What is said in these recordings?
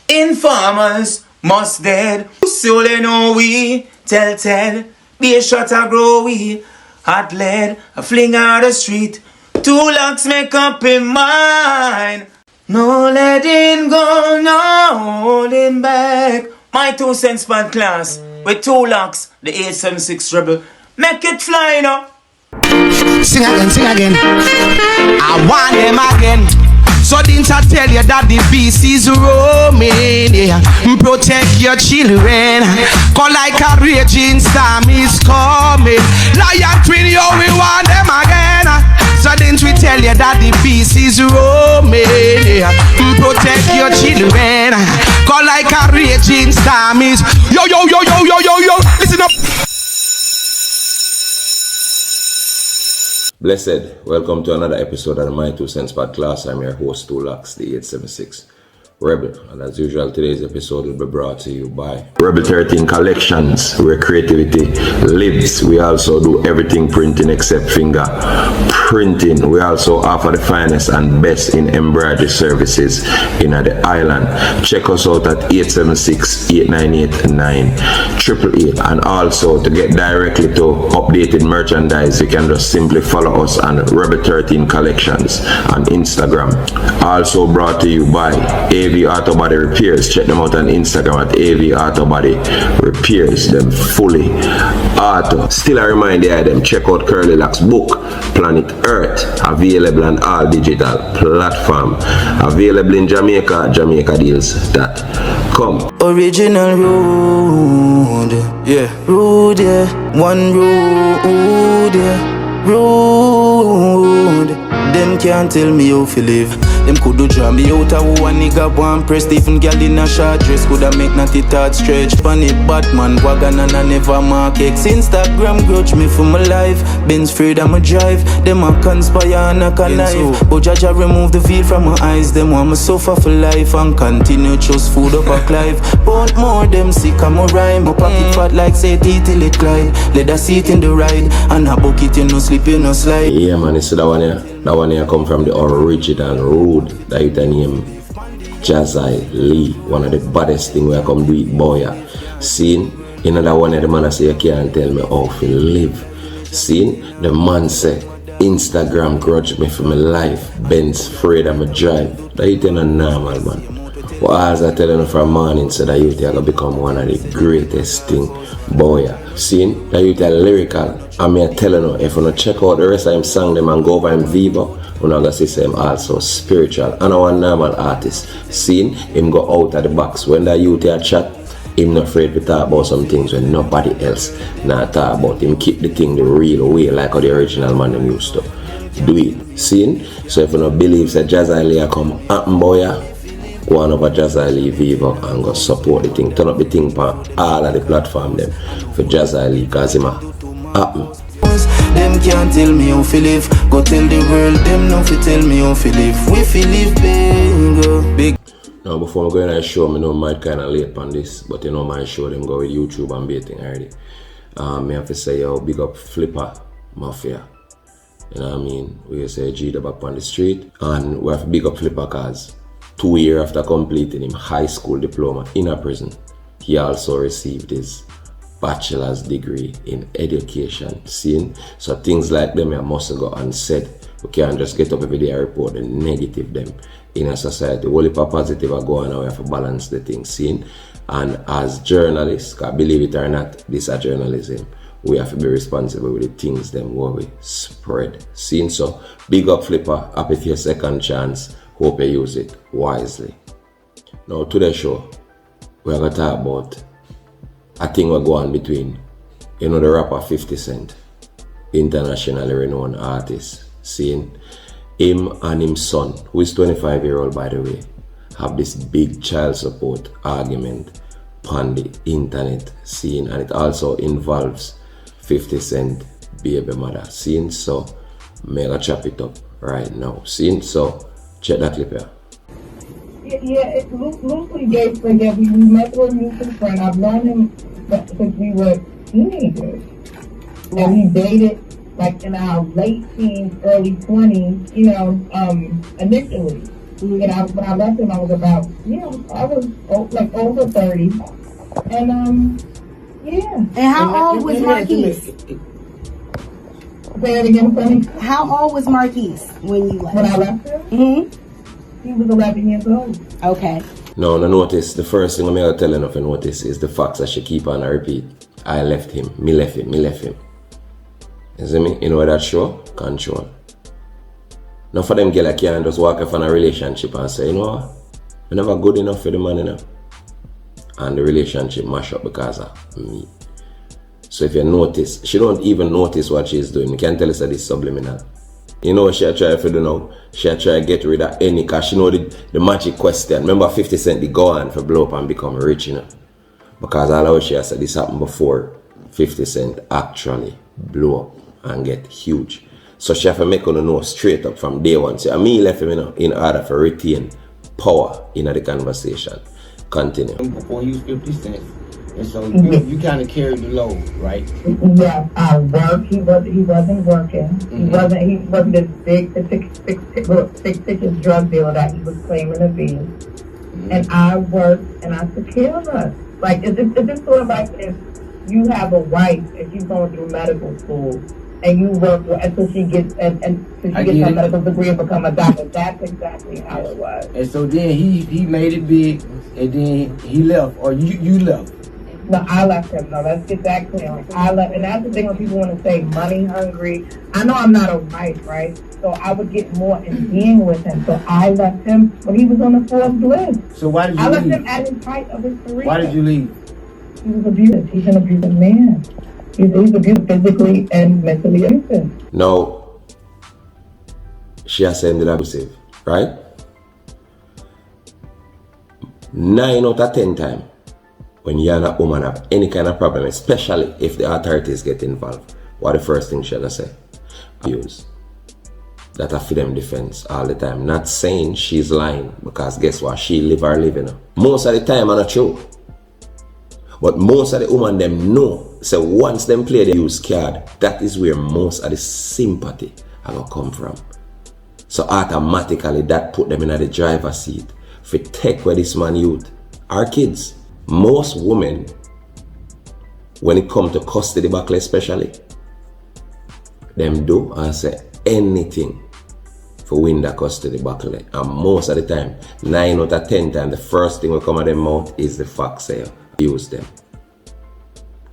Informers must dead. So they know we tell. Be a shot a grow we. Hot lead, a fling out the street. 2-LOX'S make up in mind. No letting go, no holding back. My 2 cents per class. With 2-LOX'S, the 876 rebel. Make it fly now. Sing again. I want them again. So didn't I tell you that the beast is roaming? Yeah. Protect your children. Call like a raging storm is coming. Lion twin, yo, we want them again. So didn't we tell you that the beast is roaming? Yeah. Protect your children. Call like a raging storm is. Yo. Listen up. Blessed, welcome to another episode of the My 2 Cents Podcast. I'm your host, TU-LOX'S, the 876 Rebel. And as usual, today's episode will be brought to you by Rebel 13 Collections, where creativity lives. We also do everything printing except finger printing. We also offer the finest and best in embroidery services in the island. Check us out at 876-898-9888. And also to get directly to updated merchandise, you can just simply follow us on Rebel 13 Collections on Instagram. Also brought to you by AV Auto Body Repairs. Check them out on Instagram at AV Auto Body Repairs. Them fully auto. Still a reminder, them check out Curly Locks book, Planet Earth, available on all digital platform. Available in Jamaica, JamaicaDeals.com. Original road, yeah. Road, yeah. One road, yeah. Road. Them can't tell me how to live. Them coulda draw me out of one nigga one press. Even girl in a short dress coulda make natty thought stretch. Funny Batman wagon and I never mark X. Instagram grudge me for my life. Benz afraid I'ma drive. Them a conspire and a connive. But Jaja remove the veil from my eyes. Them want me suffer for life and continue just food up a Clive. But more them sick I'm a rhyme. My pocket fat like say tea till it climb. Let us seat in the ride and a bucket you no sleep you no slide. Yeah man, it's that one here. That one here come from the original road. That you name Jazzy Lee. One of the baddest thing where I come do it boy. Seen another one of the man I say you can't tell me how to live. Seen the man say Instagram grudge me for my life. Benz afraid I'm a drive. That you tell a normal man. But as I tell you from morning, so that you are gonna become one of the greatest thing boy. Seen that you tell lyrical. I mean telling you if you not check out the rest of them song them and go over in Vivo, you know see him also spiritual and a one normal artist. Seen him go out of the box. When the youth here chat, him not afraid to talk about some things when nobody else not talk about. Him keep the thing the real way like how the original man them used to do it. Seen? So if you don't believe that Jazzy Lee come happen boy, go on over Jazzy Lee Vivo and go support the thing. Turn up the thing for all of the platform them for Jazzy Lee because him happen. Them can't tell me how to live. Go tell the world them no fi tell me how to live. We fi live big. Now before I go in and show, I know I might kind of late on this, but you know my show them go with YouTube and baiting already. Me have to say yo, big up Flipper Mafia. You know what I mean? We say G the back on the street, and we have to big up Flipper cause 2 years after completing his high school diploma in a prison, he also received his bachelor's degree in education. Seen? So things like them I must go unsaid. We can't just get up every day and report the negative them in a society. Only for positive are going on, we have to balance the thing. Seen? And as journalists, cause believe it or not, this is journalism. We have to be responsible with the things them where we spread. Seen? So big up Flipper, happy for your second chance. Hope you use it wisely. Now today's show, we're gonna talk about a thing will go on between, you know, the rapper 50 Cent, internationally renowned artist, seeing him and his son, who is 25-year-old by the way, have this big child support argument on the internet, seeing, and it also involves 50 Cent baby mother, seeing. So mega chop it up right now, seeing. So check that clip here. Yeah, it's loosely based like that. We met with a mutual friend. I've known him since we were teenagers. And we dated like in our late teens, early 20s, initially. And when I left him, I was about, I was like over 30. And, yeah. And how old was Marquise? Say it again, Sonny. How old was Marquise when you left? When I left him? Mm-hmm. He was 11 years old. Okay. No, notice, the first thing I'm going to tell you if you notice is the facts that she keep on repeat. I left him, me left him. You see me? You know what that show? Control. Now for them girl, I can't just walk up on a relationship and say, you know what? I'm never good enough for the man, you know? And the relationship mash up because of me. So if you notice, she don't even notice what she's doing. You can tell us that it's subliminal. You know what she try to do now? She try to get rid of any, because she know the magic question. Remember 50 Cent, they go on for blow up and become rich, you know? Because all of she has said this happened before 50 Cent actually blow up and get huge. So she have to make her know straight up from day one. So me left him, you know, in order to retain power in the conversation. Continue. Before you was 50 Cent. And so you kind of carried the load, right? Yeah, I worked. He wasn't working. He wasn't this big six-figure drug dealer that he was claiming to be. And I worked and I took care of us. Like it's just sort of like if you have a wife and she's going through medical school and you work until she gets her medical degree and become a doctor. That's exactly how it was. And so then he made it big, and then he left, or you left. No, I left him. No, let's get that clear. Like, I left, and that's the thing when people want to say money hungry. I know I'm not a wife, right? So I would get more in being with him. So I left him when he was on the fourth list. So why did you leave? I leave? left him at his height of his career. Why did you leave? He was abusive. He's an abusive man. He's abused physically and mentally abusive. Now, she has said that abusive, right? 9 out of 10 times, when you and a woman have any kind of problem, especially if the authorities get involved, what the first thing she'll say? Abuse. That are for them defense all the time. Not saying she's lying, because guess what? She live her living. Most of the time, I'm not true. But most of the women them know. So once them play the use card, that is where most of the sympathy are gonna come from. So automatically that put them in the driver's seat. If we take where this man youth, our kids, most women, when it comes to custody battle especially, them do and say anything for win the custody battle. And most of the time, 9 out of 10 times, the first thing will come out of their mouth is the fact say, use them.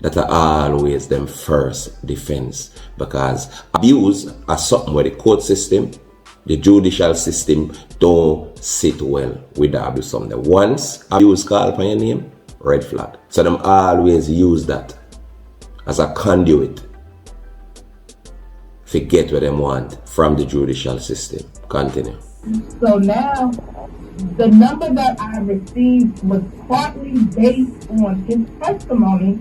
That are always them first defense, because abuse is something where the court system, the judicial system don't sit well with the abuse. Once abuse call upon your name, red flag. So them always use that as a conduit to get what they want from the judicial system. Continue. So now, the number that I received was partly based on his testimony,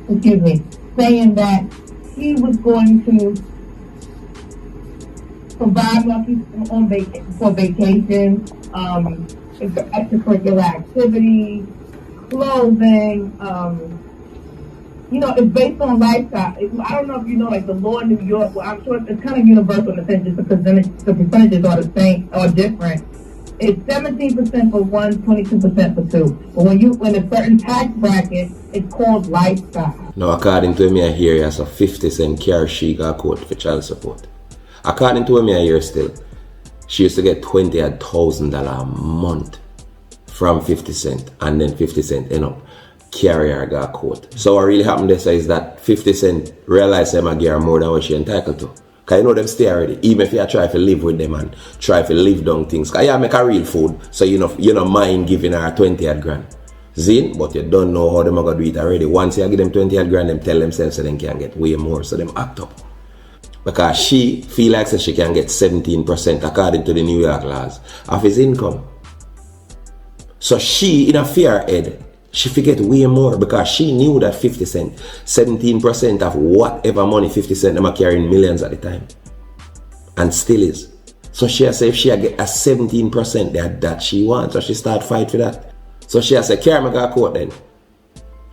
excuse me, saying that he was going to provide for vacation, extracurricular activities, clothing, it's based on lifestyle. I don't know if you know, like the law in New York, well, I'm sure it's kind of universal in the sense just the percentages are the same or different. It's 17% for one, 22% for two. But when you in a certain tax bracket, it's called lifestyle. Now, according to me, I hear he has a 50 Cent car she got court for child support. According to me, I hear still, she used to get $20,000 a month from 50 Cent, and then 50 Cent end up carry her got court. So what really happened there is that 50 Cent realized them I give her more than what she entitled to. Because you know them stay already. Even if you try to live with them and try to live down things. Because you make a real food. So you don't mind giving her 20 grand. Zin, but you don't know how them are going to do it already. Once you give them 20 grand, them tell themselves so they can get way more. So them act up. Because she feel like she can get 17% according to the New York laws of his income. So she, in a fear head, she forget way more because she knew that 50 Cent, 17% of whatever money 50 Cent them are carrying millions at the time. And still is. So she has said if she get a 17% that she wants, so she start fight for that. So she has said, carry my got court then.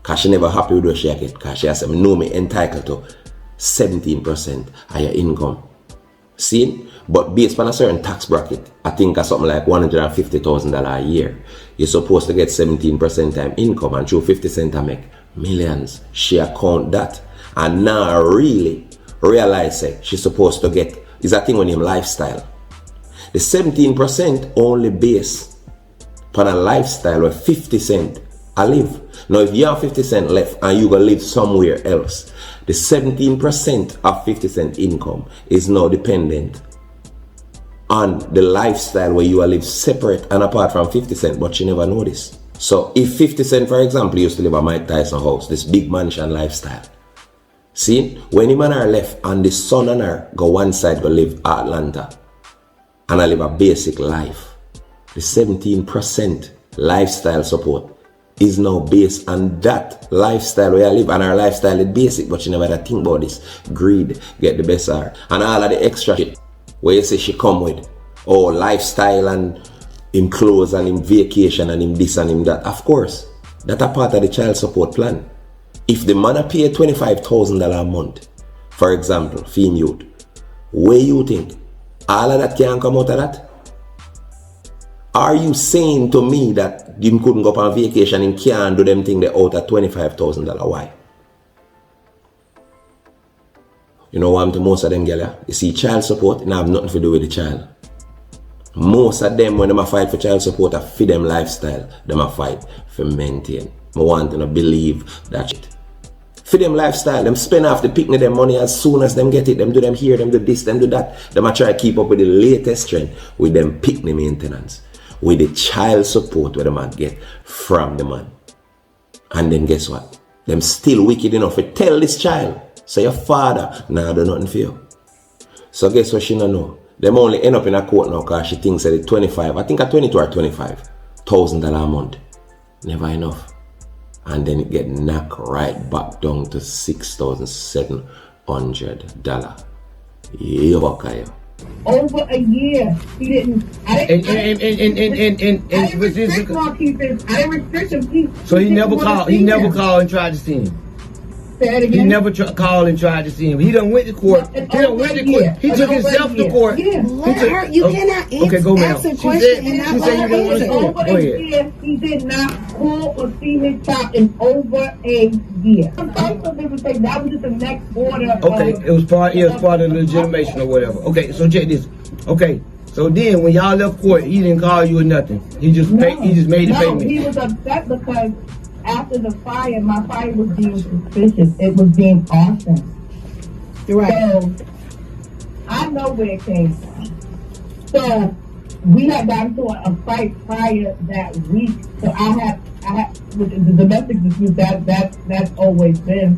Because she never happy with what she get. Because she has said, no, me entitled to 17% of your income. See? But based on a certain tax bracket, I think of something like $150,000 a year, you're supposed to get 17% time income, and through 50 cents I make millions. She account that. And now really realize that she's supposed to get, is that thing on him lifestyle. The 17% only based on a lifestyle where 50 cents I live. Now if you have 50 cents left and you go live somewhere else, the 17% of 50 cent income is now dependent on the lifestyle where you are live separate and apart from 50 cent, but you never know this. So if 50 cent, for example, used to live at Mike Tyson house, this big mansion lifestyle. See, when him and her left and the son and her go one side go live Atlanta and I live a basic life, the 17% lifestyle support is now based on that lifestyle where I live, and our lifestyle is basic, but you never had to think about this. Greed, get the best of her. And all of the extra shit where you say she come with, oh, lifestyle and him clothes and him vacation and him this and him that. Of course, that's a part of the child support plan. If the man pay $25,000 a month, for example, female youth, where you think all of that can come out of that? Are you saying to me that you couldn't go on vacation and can't do them thing they out at $25,000? Why? You know what I'm to most of them, girl? You see, child support, it have nothing to do with the child. Most of them, when they fight for child support, I feed them lifestyle. They fight for maintain. I want to believe that shit. For them lifestyle, them spend off the picnic them money as soon as them get it. Them do them here, them do this, them do that. Them try to keep up with the latest trend with them picnic maintenance, with the child support where them get from the man. And then guess what? Them still wicked enough to tell this child, say your father, nah, do nothing for you. So guess what she don't know? Them only end up in a court now because she thinks that it's 25, I think at 22 or $25,000 a month. Never enough. And then it get knocked right back down to $6,700. Okay. Over a year, he didn't. I didn't restrict Marquise. I didn't restrict him. So he never called. He never called and tried to see him. Say it again. He never called and tried to see him. He done went to court. He done went to court. He took himself to court. Yeah. Let her. You cannot ask a question and not let her answer. Over a year, he did not call or see his child in over a year. That was just the next order. Okay, it was part of the legitimation or whatever. Okay, so check this. Okay, so then when y'all left court, he didn't call you or nothing. He just paid. He just made the payment. He was upset because after the fire, my fire was being suspicious. It was being arson. Right. So I know where it came from. So we had gotten to a fight prior that week. So I had with the domestic dispute that's always been.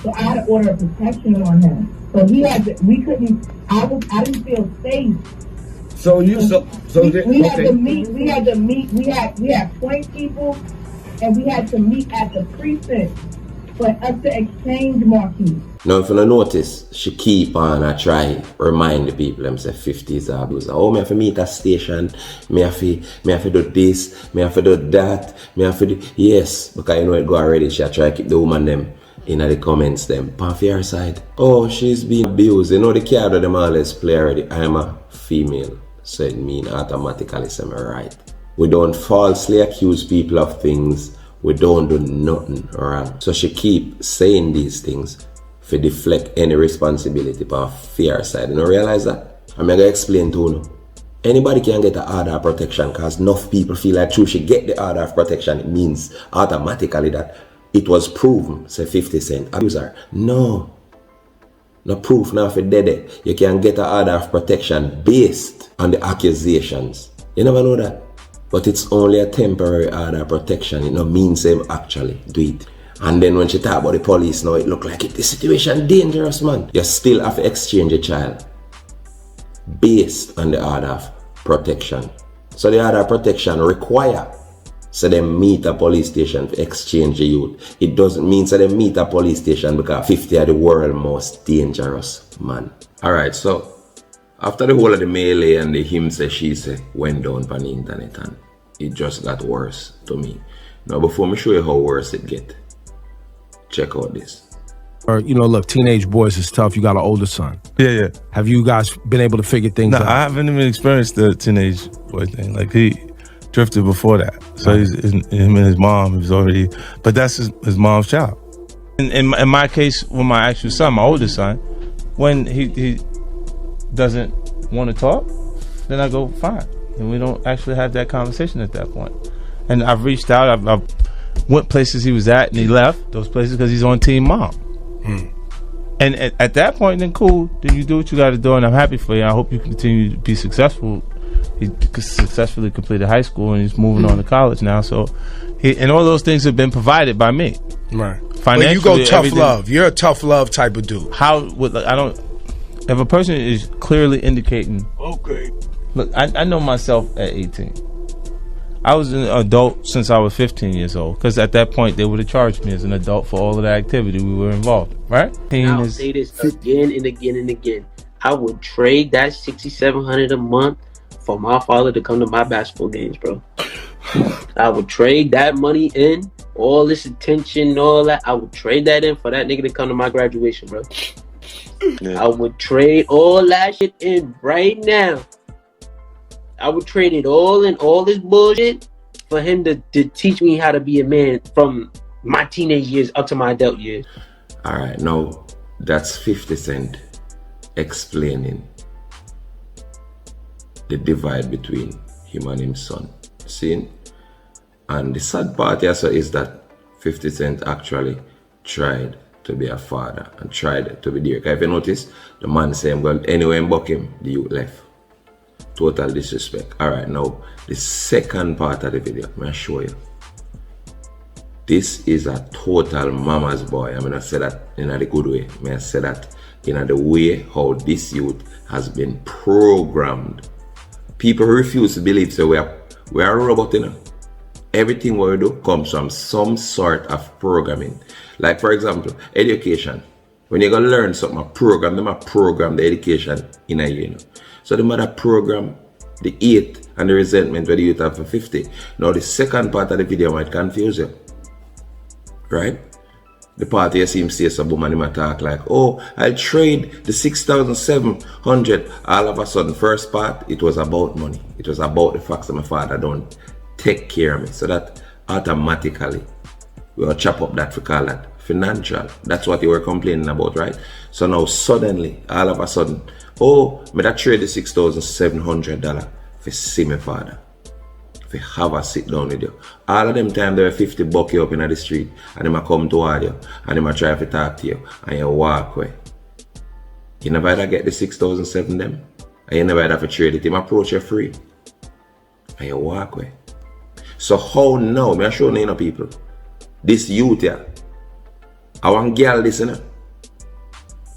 So I had an order of protection on him. So he had to, we couldn't. I didn't feel safe. So you we had to meet. We had 20 people. And we had to meet at the precinct for us to exchange marquees. Now, if you don't notice, she keep on and try remind the people them say 50s are abuse. Oh, me have to meet at station, me have to do this, me have to do that, me have to do yes, because you know it go already. She try to keep the woman them in the comments them. On your side, oh, she's being abused. You know the card of them always play already. I am a female, so it mean automatically say me right. We don't falsely accuse people of things. We don't do nothing wrong. So she keep saying these things to deflect any responsibility on fear side. You don't realize that? I'm going to explain to you. Anybody can get the order of protection because enough people feel like true she get the order of protection. It means automatically that it was proven, say 50 cent abuser. No. No proof now for dead. You can get an order of protection based on the accusations. You never know that. But it's only a temporary order of protection. It no means them actually do it. And then when she talk about the police now, it look like the situation dangerous, man. You still have to exchange a child based on the order of protection. So the order of protection require so they meet a police station to exchange the youth. It doesn't mean so they meet a police station because 50 are the world's most dangerous man. Alright, so after the whole of the melee and the him say she say went down on the internet and it just got worse to me. Now before me show you how worse it get, check out this. Or, you know, look, teenage boys is tough. You got an older son. Yeah. Have you guys been able to figure things out? No, I haven't even experienced the teenage boy thing. Like, he drifted before that. So him and his mom, he was already, but that's his mom's child. In my case, with my actual son, my oldest son, when he doesn't want to talk, then I go, fine. And we don't actually have that conversation at that point. And I've reached out, I've went places he was at, and he left those places because he's on Team Mom. And at that point, then cool, then you do what you got to do, and I'm happy for you. I hope you continue to be successful. He successfully completed high school, and he's moving on to college now. So, and all those things have been provided by me. Right. Financially, you go tough everything. love. You're a tough love type of dude. If a person is clearly indicating, okay, look, I know myself at 18. I was an adult since I was 15 years old, because at that point they would have charged me as an adult for all of the activity we were involved in, right? I'll say this again and again and again. I would trade that $6,700 a month for my father to come to my basketball games, bro. I would trade that money in, all this attention, all that. I would trade that in for that nigga to come to my graduation, bro. Yeah. I would trade all that shit in right now. I would trade it all in, all this bullshit, for him to teach me how to be a man from my teenage years up to my adult years. All right, now that's 50 Cent explaining the divide between him and his son. See? And the sad part also is that 50 Cent actually tried to be a father and tried to be there. Because if you notice, the man saying, well, anyway, in buck him, the youth left. Total disrespect. Alright, now the second part of the video, I'm gonna show you. This is a total mama's boy. I'm gonna say that in a good way. I'm gonna say that in the way how this youth has been programmed. People refuse to believe, so we are a robot, you know. Everything we do comes from some sort of programming. Like, for example, education. When you're gonna learn something, them program the education in a year, you know. So the mother program the hate and the resentment where the youth have for 50. Now the second part of the video might confuse you. Right? The part you see him say some woman him talk like, oh, I'll trade the 6,700. All of a sudden, first part, it was about money. It was about the fact that my father don't take care of me. So that automatically, we'll chop up that, we call that financial. That's what you were complaining about, right? So now suddenly, all of a sudden, oh, me that trade the $6,700 for see my father. For have a sit down with you. All of them time there were 50 buck you up in the street and them a come toward you and them a try to talk to you and you walk away. You never ever get the 6,700 them and you never ever have to trade it. Him approach you free and you walk away. So how now, me I show you people, this youth here, I want girl this, you know,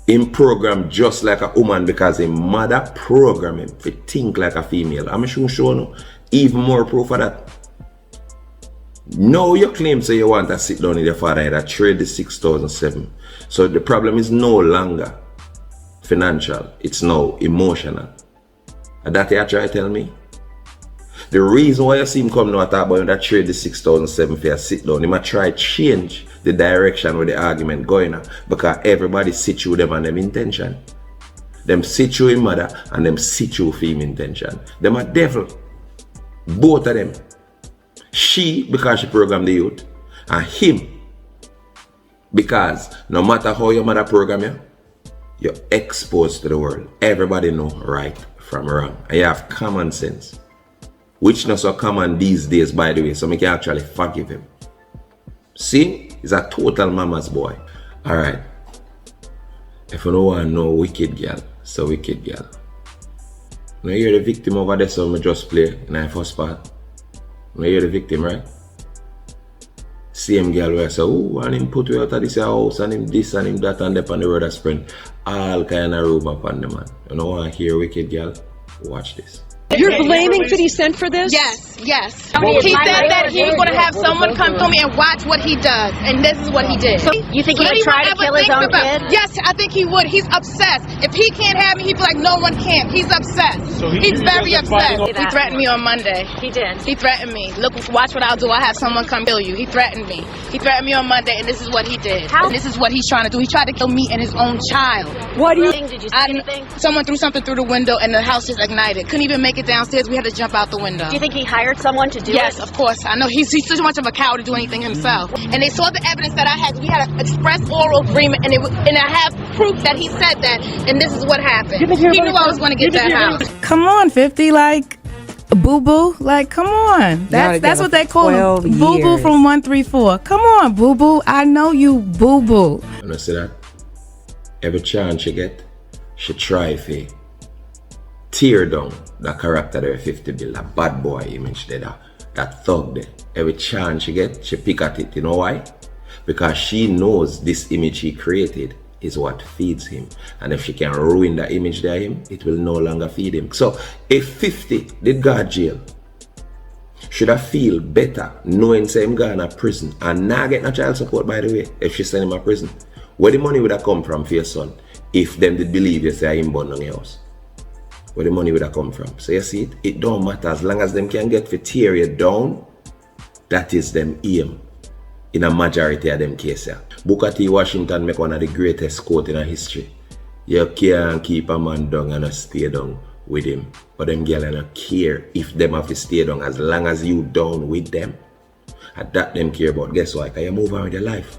him program just like a woman because his mother program him to think like a female. I'm sure you even more proof of that. Now you claim say you want to sit down with your father and that trade the 6,700. So the problem is no longer financial, it's now emotional. And that you try to tell me? The reason why you see him come now and talk about that trade the 6,700 for you sit down, he might try to change the direction where the argument going on because everybody sit you them and them intention. Them sit you in mother and them sit you for him intention. Them a devil. Both of them. She because she programmed the youth and him because no matter how your mother program you, you're exposed to the world. Everybody know right from wrong and you have common sense. Which not so common these days, by the way, so we can actually forgive him. See? He's a total mama's boy. Alright. If you don't want to know wicked girl, so wicked girl. Now you're the victim over there, so I just play in the first part. Now you're the victim, right? Same girl where I say, oh, and him put you out of this house, and him this, and him that, and up on the road of spring. All kind of room upon the man. You don't want to hear wicked girl? Watch this. You're blaming 50 Cent for this? Yes. He said that he was going to have have someone come through me and watch what he does, and this is what he did. So you think he would try to kill his own kid? Yes, I think he would. He's obsessed. If he can't have me, he'd be like, no one can. He's obsessed. So he's very obsessed. He threatened me on Monday. He did. He threatened me. Look, watch what I'll do. I'll have someone come kill you. He threatened me. He threatened me on Monday, and this is what he did. How? And this is what he's trying to do. He tried to kill me and his own child. What do you think? Did you see anything? Someone threw something through the window, and the house just ignited. Couldn't even make it downstairs. We had to jump out the window. Do you think he hired someone to do it? Yes, of course. I know he's too much of a coward to do anything himself. And they saw the evidence that I had. We had an express oral agreement, and I have proof that he said that. And this is what happened. He knew I was going to get that house. Come on, 50, like boo boo, like come on. That's what they call him. Boo boo from 134. Come on, boo boo. I know you, boo boo. And I see that every chance she get, she try to tear down the character there 50 build, that bad boy image there, that thug there. Every chance she get, she pick at it. You know why? Because she knows this image he created is what feeds him. And if she can ruin the image there him, it will no longer feed him. So if 50 did go to jail, should I feel better knowing say him gone to prison and not get no child support, by the way, if she send him to prison? Where the money would have come from for your son if them did believe you say him born on your house? Where the money would have come from? So you see it? It don't matter as long as them can get for tear you down. That is them aim in a majority of them cases. Booker T. Washington make one of the greatest quote in history. You can't keep a man down and stay down with him. But them girls don't care if them have to stay down as long as you down with them. And that them care about. Guess why? Because you move on with your life.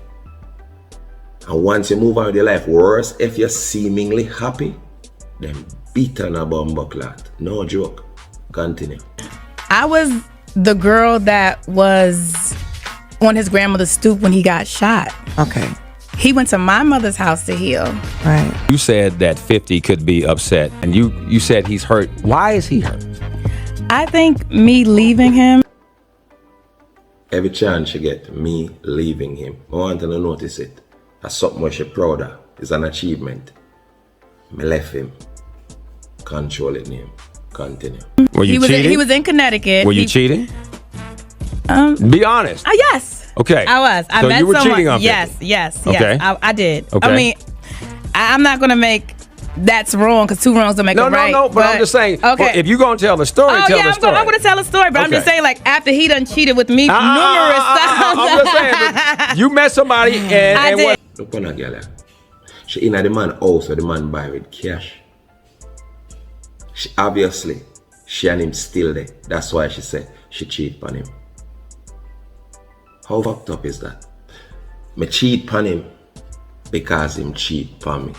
And once you move on with your life, worse if you're seemingly happy, then beat on a bumbleclot. No joke. Continue. I was the girl that was on his grandmother's stoop when he got shot. Okay. He went to my mother's house to heal. Right. You said that 50 could be upset, and you said he's hurt. Why is he hurt? I think me leaving him. Every chance she get, me leaving him. I want her to notice it. That's something where she's proud of. It's an achievement. Me left him. Control it name. Continue. Were you cheating? He was in Connecticut. Were you cheating? Be honest. Yes. Okay. I was. I so met you were someone. cheating on Yes. Okay. I did. Okay. I mean, I'm not gonna make that's wrong because two wrongs don't make a right. No. But I'm just saying. Okay. Well, if you're gonna tell the story, tell the story. I'm gonna tell a story. But I'm just saying, like after he done cheated with me numerous times. I'm just saying. But you met somebody and what? Look on that girl. She in the man house where the man buy with cash. She obviously she and him still there. That's why she said she cheat on him. How fucked up is that? Me cheat on him because him cheat on me.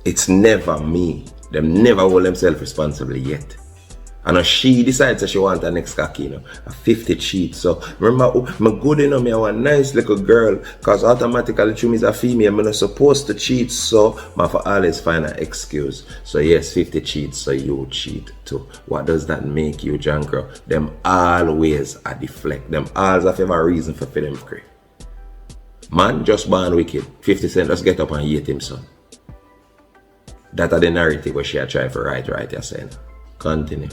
It's never me. Them never hold themselves responsible yet. And she decides that she want her next cocky, you know, a 50 cheat. So remember, me good enough, me a nice little girl, cause automatically she is a female, I'm not supposed to cheat, so I for always find an excuse. So yes, 50 cheats, so you cheat too. What does that make you, Jankro? Them always a deflect. Them always have a reason for them free. Man just born wicked. 50 Cent just get up and hate him son. That are the narrative where she a try for right, you're saying. Continue.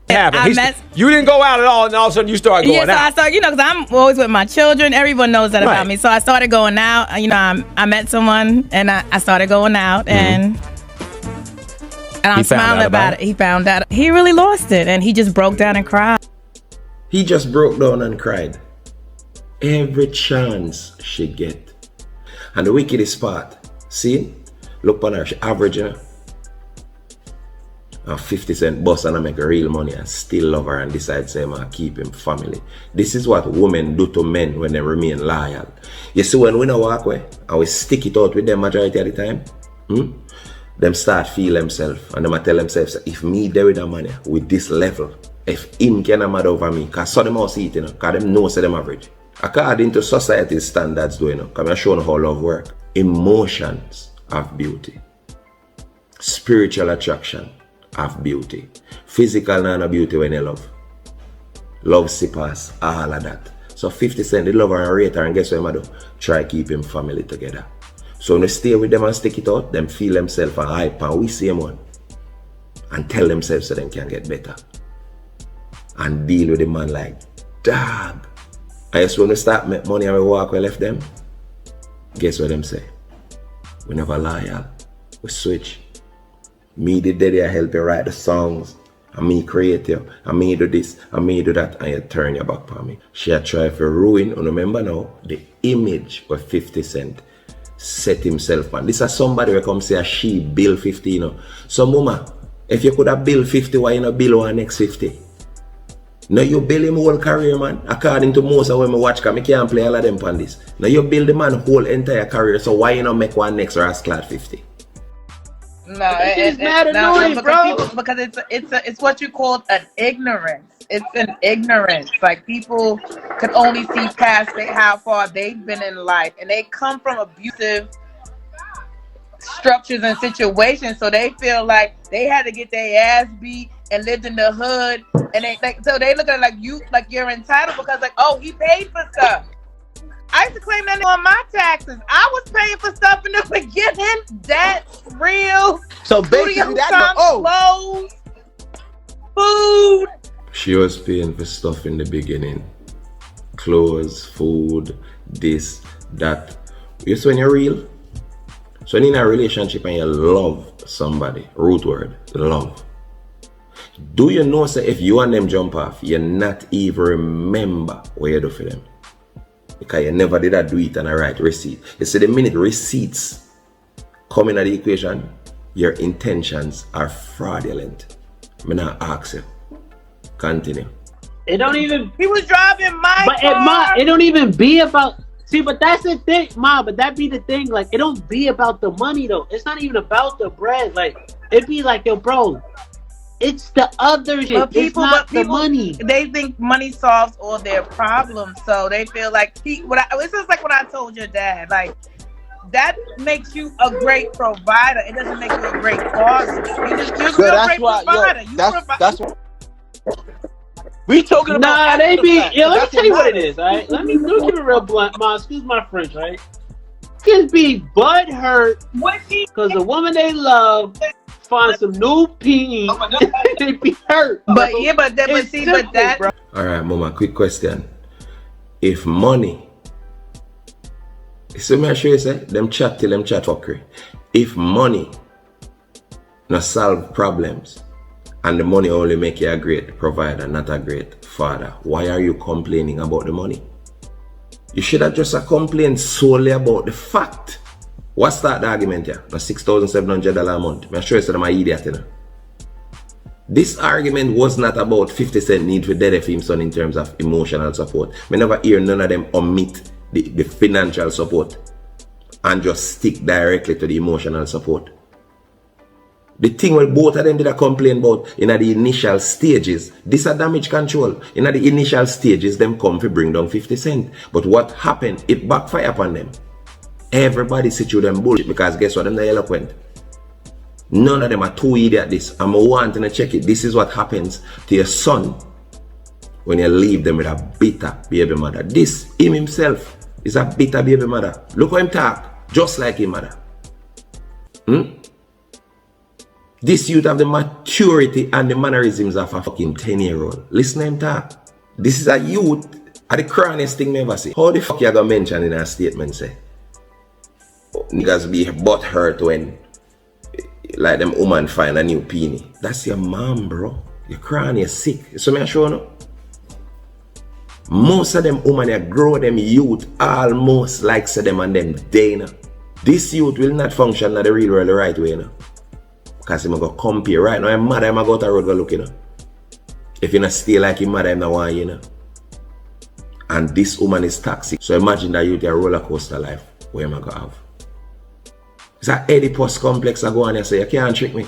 You didn't go out at all, and all of a sudden you started going out. Yeah, so I started, because I'm always with my children. Everyone knows that about me. So I started going out. I met someone, and I started going out, and I'm smiling about it. He found out. He really lost it, and he just broke down and cried. He just broke down and cried. Every chance she get. And the wickedest part, see? Look on her, she averaging. 50 Cent boss and I make real money and still love her and decide to say I keep him family. This is what women do to men when they remain loyal. You see, when we don't walk away and we stick it out with them majority of the time, them start feel themselves and them tell themselves, if me there with the money with this level, if him can mad over me, cause so them all see it, cause them know say them average. According to society's standards, because I'm showing how love work. Emotions of beauty, spiritual attraction of beauty, physical and beauty when you love surpass all of that. So 50 Cent they love her and rate her, and guess what I do? Try keep him family together. So when they stay with them and stick it out, them feel themselves and hype and we see them one and tell themselves so they can get better and deal with the man like Dog. I just when we start make money and we walk, we left them. Guess what them say? We never loyal. We switch. Me the daddy I help you write the songs. And me create you. And me do this. And me do that. And you turn your back on me. She a try to ruin. And remember now, the image of 50 Cent set himself on. This is somebody who come say she bill 50, you know. So mama, if you could have bill 50, why you not bill one next 50? Now you build him whole career, man. According to most of when I watch, cause I can't play all of them on this. Now you build the man whole entire career, so why you not make one next rascal 50? No, it's mad annoying, bro. Because it's what you call an ignorance. It's an ignorance. Like people could only see past how far they've been in life, and they come from abusive structures and situations, so they feel like they had to get their ass beat and lived in the hood, and so they look at it like you're entitled because like, oh, he paid for stuff. I used to claim that on my taxes. I was paying for stuff in the beginning. That's real. So basically, that's clothes, food. She was paying for stuff in the beginning. Clothes, food, this, that. You see when you're real? So when you're in a relationship and you love somebody, root word, love. Do you know, say, if you and them jump off, you not even remember what you do for them? Because you never did do it on a right receipt. You see, the minute receipts come into the equation, your intentions are fraudulent. I'm not ask you. Continue. It don't even. He was driving my car. It don't even be about. See, but that's the thing, Ma. But that be the thing. Like, it don't be about the money though. It's not even about the bread. Like, it be like, yo, bro. It's the other shit. It's not the money. They think money solves all their problems, so they feel like this is like what I told your dad. Like that makes you a great provider. It doesn't make you a great father. You're a great provider. That's what. We talking about. Nah, they be. Yo, let me tell you what it is. All right, let me keep it real blunt. Ma, excuse my French, right? Kids be butthurt because the woman they love find some new peen. They be hurt. But yeah, but that. Bro. All right, mama. Quick question: if money, so me I show you say them chat till them chat fuckery. If money not solve problems, and the money only make you a great provider, not a great father, why are you complaining about the money? You should have just complained solely about the fact. What's that argument here? Now $6,700 a month. I'm sure you said I'm an idiot, you know. This argument was not about 50 Cent need for Dede for him son in terms of emotional support. I never hear none of them omit the financial support and just stick directly to the emotional support. The thing where both of them did a complain about in the initial stages, this is damage control. In the initial stages, them come to bring down 50 Cent. But what happened? It backfired upon them. Everybody sit through them bullshit because guess what? Them not eloquent. None of them are too idiot at this. I'm wanting to check it. This is what happens to your son when you leave them with a bitter baby mother. This, him himself, is a bitter baby mother. Look how him talk, just like him mother. This youth have the maturity and the mannerisms of a fucking 10-year-old. Listen to him talk. This is a youth at the craniest thing never see. How the fuck you gonna mention in a statement say? Niggas be butthurt when like them woman find a new peenie. That's your mom, bro. Your cranny is sick. So me I show you. Most of them women they grow them youth almost like say them and them day now. This youth will not function in the real world the right way now. Because I'm going to compare right now. I'm mad I'm going to go to the road go look, you know. If you're not stay like your mother, I'm not want you know. And this woman is toxic. So imagine that youth a roller coaster life. Where am I going to have? It's an Oedipus complex I go on and say, you can't trick me.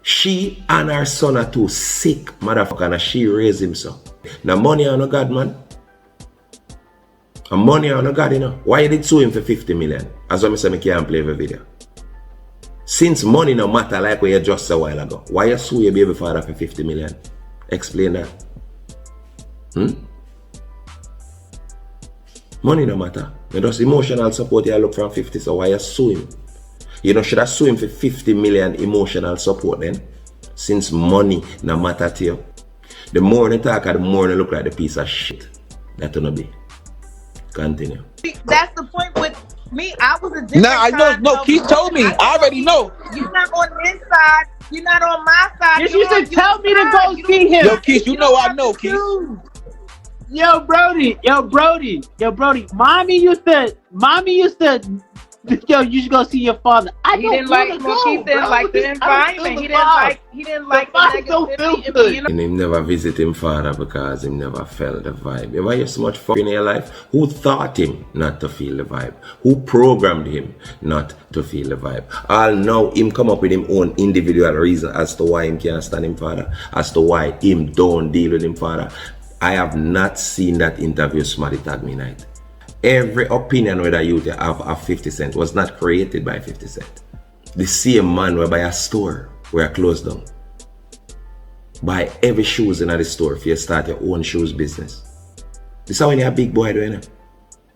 She and her son are too sick, motherfucker, and she raised him so. Now money on no God, man. And money on no God, you know. Why you did sue him for 50 million? As well I say I can't play the video. Since money no matter like what you just said a while ago, why you sue your baby father for 50 million? Explain that. Money no matter. You just emotional support you look from 50, so why you sue him? You know, should I sue him for 50 million emotional support then? Since money no matter to you. The more they talk, the more they look like the piece of shit that gonna be. Continue. That's the point with me. I was a different Nah, I know. No, Keith told me. I already know. You're not on this side. You're not on my side. You should tell me to go see him. Yo, Keith, you know I know, Keith. Yo, Brody. Mommy used to. Yo, you should go see your father. He didn't like the environment. He didn't like the negativity. And him never visit him father because him never felt the vibe. Ever hear so much fuck in your life? Who taught him not to feel the vibe? Who programmed him not to feel the vibe? All now him come up with him own individual reason as to why him can't stand him father, as to why him don't deal with him father. I have not seen that interview somebody tag me night. Every opinion whether you have of 50 Cent was not created by 50 Cent. The same man will buy a store where I closed down. Buy every shoes in the store if you start your own shoes business. This is how when you're a big boy doing it.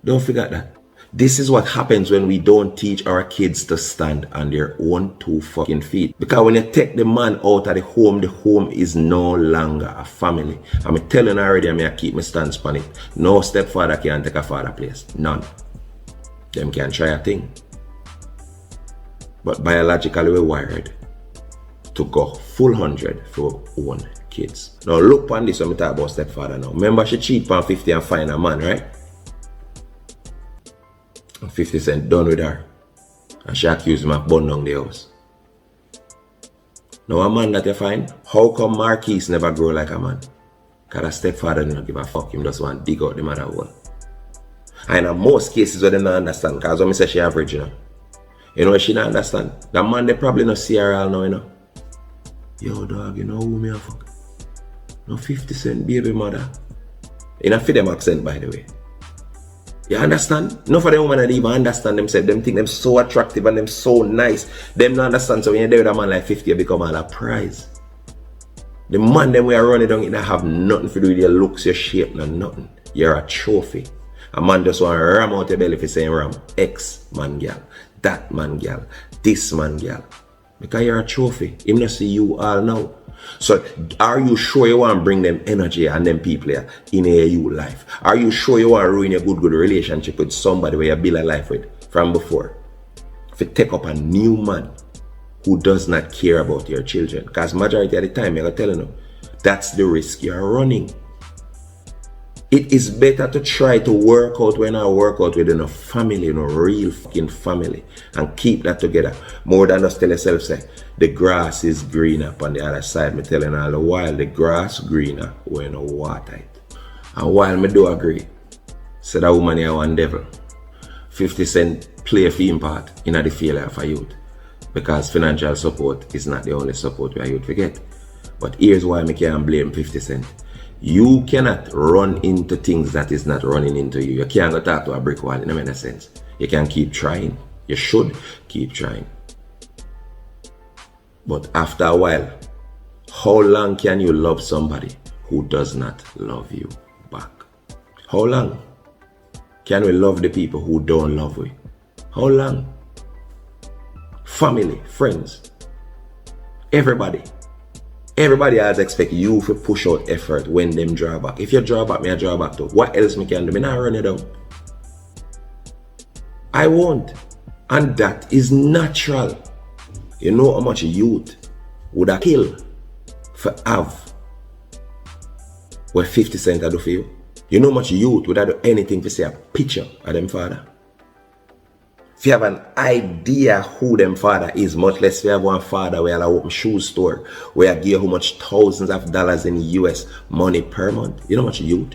Don't forget that. This is what happens when we don't teach our kids to stand on their own 2 fucking feet. Because when you take the man out of the home is no longer a family. I'm telling already, I keep my stance on it. No stepfather can take a father place. None. Them can try a thing. But biologically we're wired to go full 100 for own kids. Now look on this when we talk about stepfather now. Remember she cheat on 50 and find a man, right? 50 Cent done with her. And she accused him of burning down the house. Now a man that you find, how come Marquise never grow like a man? Because a stepfather didn't give a fuck, him just want to dig out the mother hole. And in most cases we don't understand, because when I say she average, you know she don't understand. The man they probably not see her all now, you know. Yo dog, you know who me a fuck? No 50 Cent baby mother. In a fit them accent by the way. You understand? None of them women that even understand themselves. Them think them so attractive and them so nice. Them not understand. So when you're there with a man like 50, you become all a prize. The man them we are running down, you don't have nothing to do with your looks, your shape, no nothing. You're a trophy. A man just want to ram out your belly for saying ram. X man girl, that man girl, this man girl. Because you're a trophy. Him not see you all now. So are you sure you want to bring them energy and them people here in your life? Are you sure you want to ruin your good relationship with somebody where you build a life with from before? If you take up a new man who does not care about your children, because majority of the time you're telling them that's the risk you're running. It is better to try to work out when I work out within a family, in a real fucking family, and keep that together. More than just tell yourself, say, the grass is greener on the other side. Me telling all the while, the grass greener when you water it. And while me do agree, say that woman here one devil. 50 Cent play a film part in the failure of a youth. Because financial support is not the only support where youth forget. But here's why me can't blame 50 Cent. You cannot run into things that is not running into you. You can't go talk to a brick wall in any sense. You can keep trying. You should keep trying. But after a while, how long can you love somebody who does not love you back? How long can we love the people who don't love we? How long? Family, friends, everybody. Everybody else expect you to push out effort when them draw back. If you draw back, me I draw back too. What else me can do? Me not run it down. I won't. And that is natural. You know how much youth would have killed for have what 50 Cent I do for you? You know how much youth would have do anything to see a picture of them father? If you have an idea who them father is, much less if you have one father where I open shoe store, where I give you how much thousands of dollars in US money per month, you know how much youth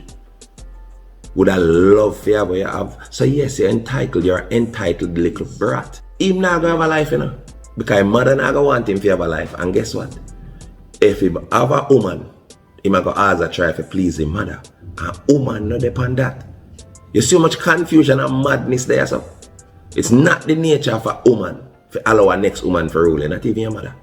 would I love to have what you have? So yes, you're entitled little brat. Him not gonna have a life, you know. Because his mother not gonna want him to have a life. And guess what? If he have a woman, he might go ask a try to please his mother. And woman not depend that. You see how much confusion and madness there, so? It's not the nature of a woman to allow a next woman for ruling, not even your mother.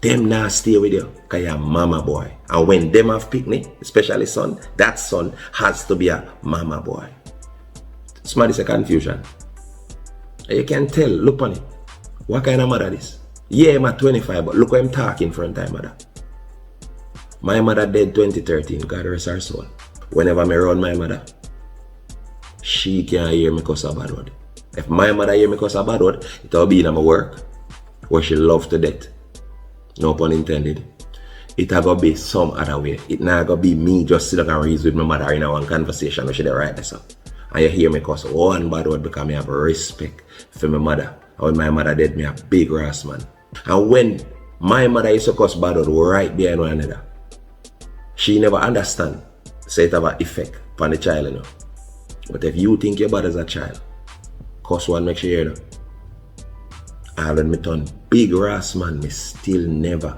Them now stay with you because you're a mama boy. And when them have picnic, especially son, that son has to be a mama boy. Somebody say confusion. And you can tell, look on it. What kind of mother this? Yeah, I'm at 25, but look what I'm talking in front of my mother. My mother dead 2013, God rest her soul. Whenever me run my mother, she can't hear me cuss a bad word. If my mother hear me cuss a bad word, it'll be in my work, where she love to death. No pun intended. It'll go be some other way. It not gonna be me just sit down and reason with my mother in one conversation where she dey write this up. And you hear me cuss one bad word because me have respect for my mother. And when my mother dead, me a big ass man. And when my mother used to cuss bad word right behind one another, she never understand. So it have an effect on the child, you know. But if you think you're bad as a child, cuss one make sure you know. And when me turn big ass man, me still never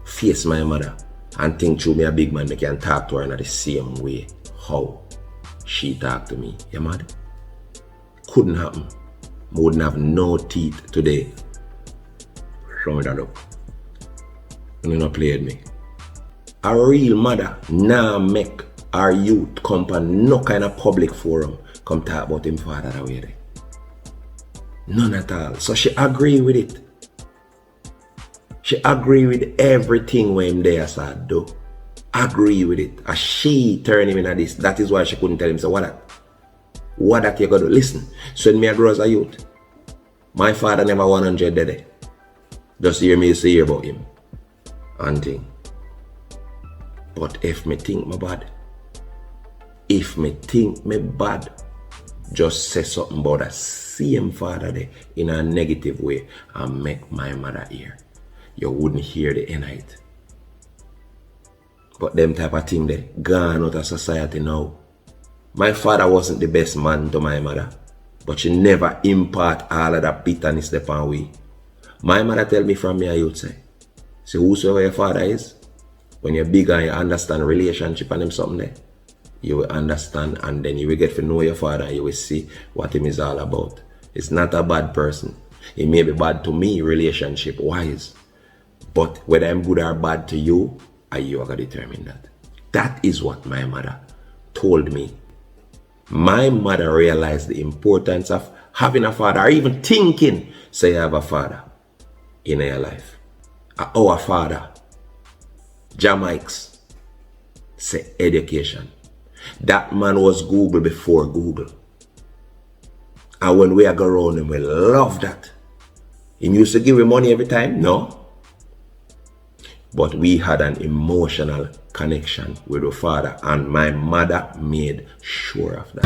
face my mother and think through me a big man, me can talk to her in the same way how she talk to me. You mad? Couldn't happen. I wouldn't have no teeth today. Show me that up. You not play with me. A real mother nah make our youth come on no kind of public forum come talk about him father that way there. None at all. So she agree with it. She agree with everything when him there said do. Agree with it. As she turn him into this, that is why she couldn't tell him, so what that you gotta do? Listen, so when me I grow as a youth, my father never 100 dead. Just hear me say about him. And thing. But if me think me bad, just say something about that same father there in a negative way and make my mother hear. You wouldn't hear the end of it. But them type of thing they gone out of society now. My father wasn't the best man to my mother, but she never impart all of that bitterness upon we. My mother tell me from me a youth say whosoever your father is, when you're big and you understand relationship and him something there, you will understand and then you will get to know your father and you will see what him is all about. It's not a bad person. He may be bad to me relationship wise, but whether I'm good or bad to you, you are going to determine that. That is what my mother told me. My mother realized the importance of having a father or even thinking say you have a father in your life. Our father, Jamaics, say education. That man was Google before Google. And when we are going around him, we love that. He used to give him money every time? No. But we had an emotional connection with the father, and my mother made sure of that.